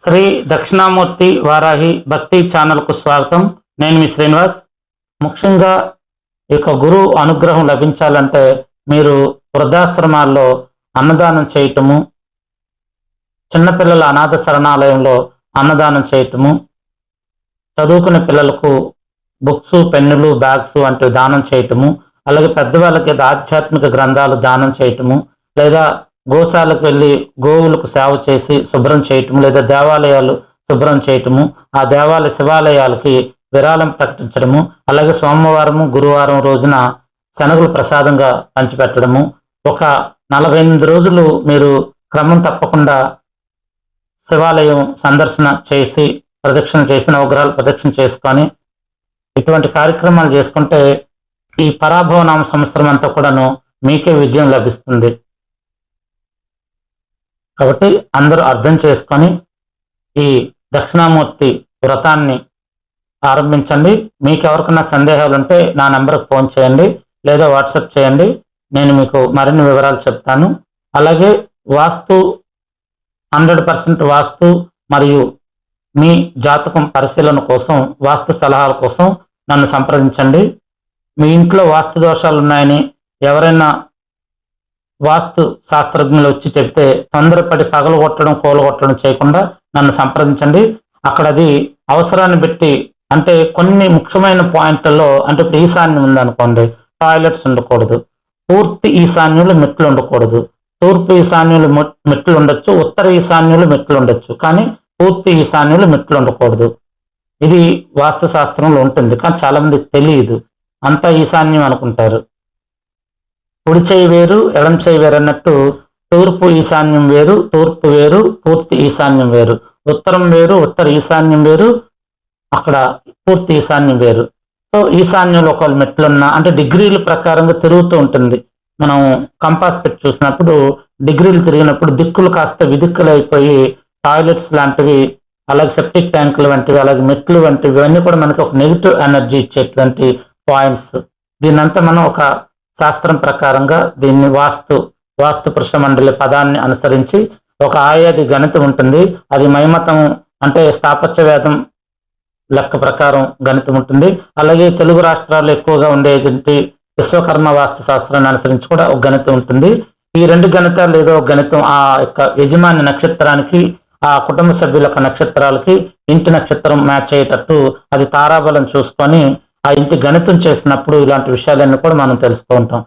శ్రీ దక్షిణామూర్తి వారాహి భక్తి ఛానల్కు స్వాగతం. నేను మీ శ్రీనివాస్. ముఖ్యంగా ఇక గురువు అనుగ్రహం లభించాలంటే మీరు వృద్ధాశ్రమాల్లో అన్నదానం చేయటము, చిన్నపిల్లల అనాథ శరణాలయంలో అన్నదానం చేయటము, చదువుకునే పిల్లలకు బుక్స్, పెన్నులు, బ్యాగ్స్ వంటివి దానం చేయటము, అలాగే పెద్దవాళ్ళకి ఆధ్యాత్మిక గ్రంథాలు దానం చేయటము, లేదా గోశాలకు వెళ్ళి గోవులకు సేవ చేసి శుభ్రం చేయటము, లేదా దేవాలయాలు శుభ్రం చేయటము, ఆ దేవాలయ శివాలయాలకి విరాళం ప్రకటించడము, అలాగే సోమవారము గురువారం రోజున శనగలు ప్రసాదంగా పంచిపెట్టడము, ఒక 48 రోజులు మీరు క్రమం తప్పకుండా శివాలయం సందర్శన చేసి ప్రదక్షిణ చేసి నవగ్రహాలు ప్రదక్షిణ చేసుకొని ఇటువంటి కార్యక్రమాలు చేసుకుంటే ఈ పరాభవనామ సంవత్సరం అంతా కూడాను మీకే విజయం లభిస్తుంది. కాబట్టి అందరూ అర్థం చేసుకొని ఈ దక్షిణామూర్తి వ్రతాన్ని ఆరంభించండి. మీకు ఎవరికైనా సందేహాలు ఉంటే నా నెంబర్కి ఫోన్ చేయండి, లేదా వాట్సాప్ చేయండి. నేను మీకు మరిన్ని వివరాలు చెప్తాను. అలాగే వాస్తు 100% వాస్తు మరియు మీ జాతకం పరిశీలన కోసం, వాస్తు సలహాల కోసం నన్ను సంప్రదించండి. మీ ఇంట్లో వాస్తు దోషాలు ఉన్నాయని ఎవరైనా వాస్తు శాస్త్రజ్ఞులు వచ్చి చెప్తే తొందరపడి పగలగొట్టడం, కూలగొట్టడం చేయకుండా నన్ను సంప్రదించండి. అక్కడ అది అవసరాన్ని బట్టి, అంటే కొన్ని ముఖ్యమైన పాయింట్లలో, అంటే ఇప్పుడు ఈశాన్యం ఉందనుకోండి, టాయిలెట్స్ ఉండకూడదు, పూర్తి ఈశాన్యులు మెట్లు ఉండకూడదు, తూర్పు ఈశాన్యులు మెట్లు ఉండొచ్చు, ఉత్తర ఈశాన్యులు మెట్లు ఉండొచ్చు, కానీ పూర్తి ఈశాన్యులు మెట్లు ఉండకూడదు. ఇది వాస్తు శాస్త్రంలో ఉంటుంది, కానీ చాలా మందికి తెలియదు. అంతా ఈశాన్యం అనుకుంటారు. కుడి చేయి వేరు, ఎడం చేయి వేరు అన్నట్టు తూర్పు ఈశాన్యం వేరు, తూర్పు వేరు, పూర్తి ఈశాన్యం వేరు, ఉత్తరం వేరు, ఉత్తర ఈశాన్యం వేరు, అక్కడ పూర్తి ఈశాన్యం వేరు. సో ఈశాన్యంలో ఒకళ్ళు మెట్లున్నా, అంటే డిగ్రీల ప్రకారంగా తిరుగుతూ ఉంటుంది. మనం కంపాస్ పెట్టి చూసినప్పుడు డిగ్రీలు తిరిగినప్పుడు దిక్కులు కాస్త విదిక్కులు అయిపోయి టాయిలెట్స్ లాంటివి, అలాగే సెప్టిక్ ట్యాంకులు వంటివి, అలాగే మెట్లు వంటివి, ఇవన్నీ కూడా మనకి ఒక నెగిటివ్ ఎనర్జీ ఇచ్చేటువంటి పాయింట్స్. దీన్నంతా మనం ఒక శాస్త్రం ప్రకారంగా దీన్ని వాస్తు పురుష మండలి పదాన్ని అనుసరించి ఒక ఆయాది గణితం ఉంటుంది. అది మైమతం, అంటే స్థాపత్య వేదం లెక్క ప్రకారం గణితం ఉంటుంది. అలాగే తెలుగు రాష్ట్రాల్లో ఎక్కువగా ఉండేటువంటి విశ్వకర్మ వాస్తు శాస్త్రాన్ని అనుసరించి కూడా ఒక గణితం ఉంటుంది. ఈ 2 గణితాలు ఏదో ఒక గణితం ఆ యొక్క యజమాని నక్షత్రానికి, ఆ కుటుంబ సభ్యుల యొక్క నక్షత్రాలకి ఇంటి నక్షత్రం మ్యాచ్ అయ్యేటట్టు అది తారాబలం చూసుకొని ఆ ఇంటి గణితం చేసినప్పుడు ఇలాంటి విషయాలన్నీ కూడా మనం తెలుస్తూ ఉంటాం.